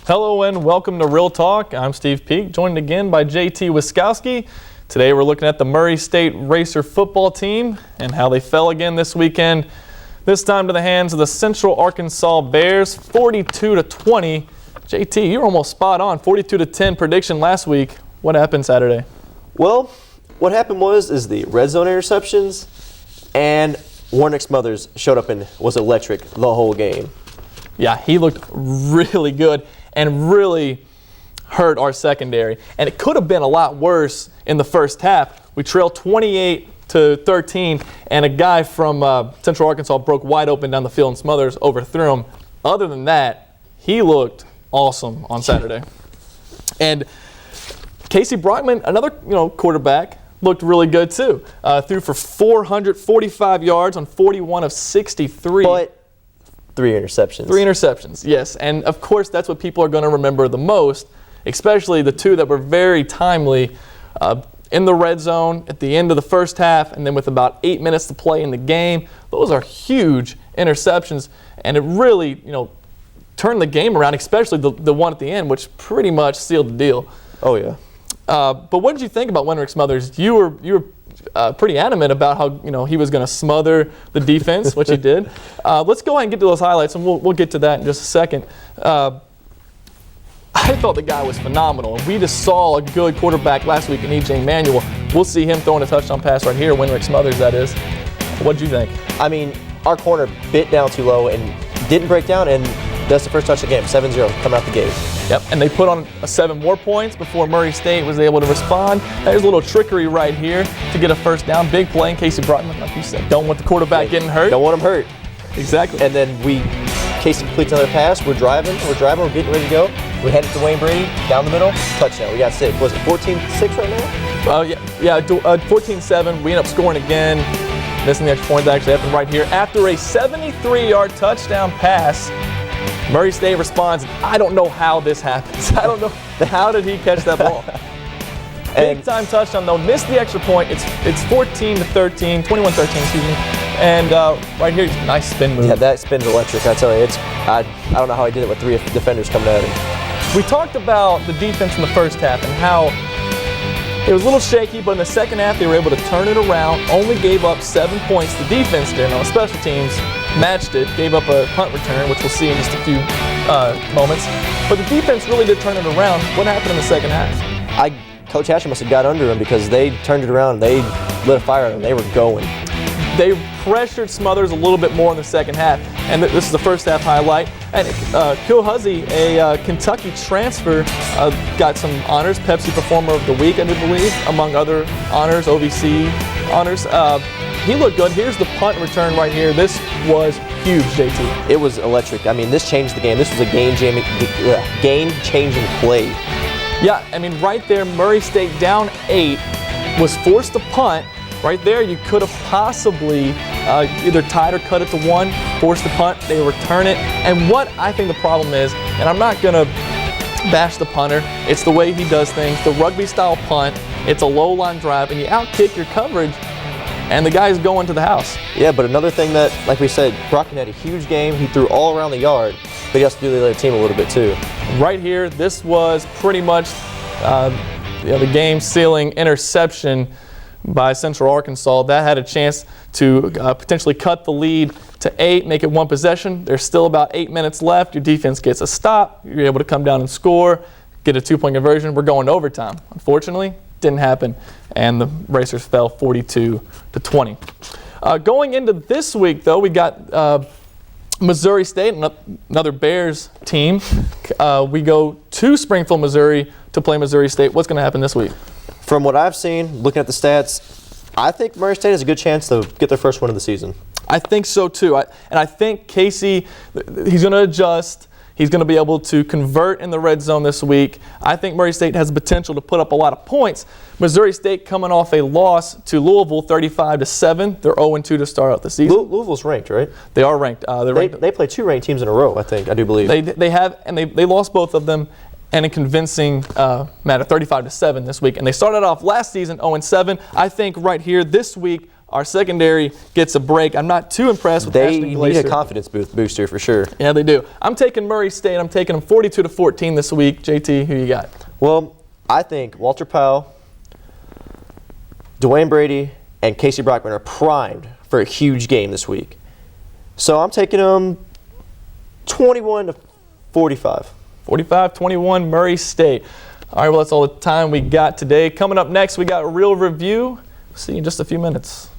Hello and welcome to Real Talk. I'm Steve Peak, joined again by JT Wiskowski. Today we're looking at the Murray State Racer football team and how they fell again this weekend. This time to the hands of the Central Arkansas Bears, 42-20. JT, you were almost spot on, 42-10 prediction last week. What happened Saturday? Well, what happened was the red zone interceptions, and Warnick Smothers showed up and was electric the whole game. Yeah, he looked really good and really hurt our secondary. And it could have been a lot worse in the first half. We trailed 28-13, and a guy from Central Arkansas broke wide open down the field, and Smothers overthrew him. Other than that, he looked awesome on Saturday. And Casey Brockman, another quarterback, looked really good too. Threw for 445 yards on 41 of 63. But 3 interceptions. 3 interceptions, yes. And of course, that's what people are going to remember the most, especially the 2 that were very timely in the red zone at the end of the first half, and then with about 8 minutes to play in the game. Those are huge interceptions, and it really, turned the game around, especially the one at the end, which pretty much sealed the deal. Oh, yeah. But what did you think about Warnick Smothers? You were pretty adamant about how he was going to smother the defense, which he did. Let's go ahead and get to those highlights, and we'll get to that in just a second. I thought the guy was phenomenal. We just saw a good quarterback last week in E.J. Manuel. We'll see him throwing a touchdown pass right here, Warnick Smothers, that is. What did you think? I mean, our corner bit down too low and didn't break down, and that's the first touch of the game, 7-0 coming out the gate. Yep, and they put on 7 more points before Murray State was able to respond. There's a little trickery right here to get a first down. Big play in Casey Brockman, like you said. Don't want the quarterback getting hurt. Don't want him hurt. Exactly. And then Casey completes another pass. We're driving, we're getting ready to go. We head to Wayne Brady, down the middle, touchdown. We got 6. Was it 14-6 right now? Yeah, 14-7. We end up scoring again. Missing the extra point that actually happened right here. After a 73-yard touchdown pass, Murray State responds. I don't know how this happens. I don't know. How did he catch that ball? Big time touchdown though. Missed the extra point. It's 14-13, 21-13, excuse me. And right here, nice spin move. Yeah, that spin's electric. I tell you, I don't know how he did it with 3 defenders coming at him. We talked about the defense in the first half and how it was a little shaky, but in the second half they were able to turn it around. Only gave up 7 points. The defense did. On special teams, matched it, gave up a punt return, which we'll see in just a few moments. But the defense really did turn it around. What happened in the second half? Coach Hatcher must have got under him because they turned it around. They lit a fire on him. They were going. They pressured Smothers a little bit more in the second half. And this is the first half highlight. And Kill Huzzy, a Kentucky transfer, got some honors. Pepsi Performer of the Week, I do believe, among other honors, OVC honors. He looked good. Here's the punt return right here. This was huge, JT. It was electric. I mean, this changed the game. This was a game-changing play. Yeah, I mean, right there, Murray State down 8, was forced to punt. Right there, you could have possibly either tied or cut it to 1, forced the punt, they return it. And what I think the problem is, and I'm not going to bash the punter, it's the way he does things. The rugby-style punt, it's a low-line drive, and you out-kick your coverage, and the guy's going to the house. Yeah, but another thing that, like we said, Brockman had a huge game. He threw all around the yard, but he has to do the other team a little bit too. Right here, this was pretty much the game-sealing interception by Central Arkansas. That had a chance to potentially cut the lead to 8, make it 1 possession. There's still about 8 minutes left. Your defense gets a stop. You're able to come down and score, get a 2-point conversion. We're going to overtime. Unfortunately, didn't happen, and the Racers fell 42-20. Going into this week, though, we got Missouri State, another Bears team. We go to Springfield, Missouri to play Missouri State. What's going to happen this week? From what I've seen, looking at the stats, I think Murray State has a good chance to get their first win of the season. I think so too. And I think Casey, he's going to adjust. He's going to be able to convert in the red zone this week. I think Murray State has the potential to put up a lot of points. Missouri State coming off a loss to Louisville, 35-7. They're 0-2 to start out the season. Louisville's ranked, right? They are ranked. They play 2 ranked teams in a row, I do believe. They have, and they lost both of them. And a convincing matter, 35-7 this week. And they started off last season 0-7. I think right here this week, our secondary gets a break. I'm not too impressed with They Ashton need a Glacier. confidence booster for sure. Yeah, they do. I'm taking Murray State. I'm taking them 42-14 this week. JT, who you got? Well, I think Walter Powell, Dwayne Brady, and Casey Brockman are primed for a huge game this week. So I'm taking them 21-45. 45-21 Murray State. All right, well, that's all the time we got today. Coming up next, we got Real Review. See you in just a few minutes.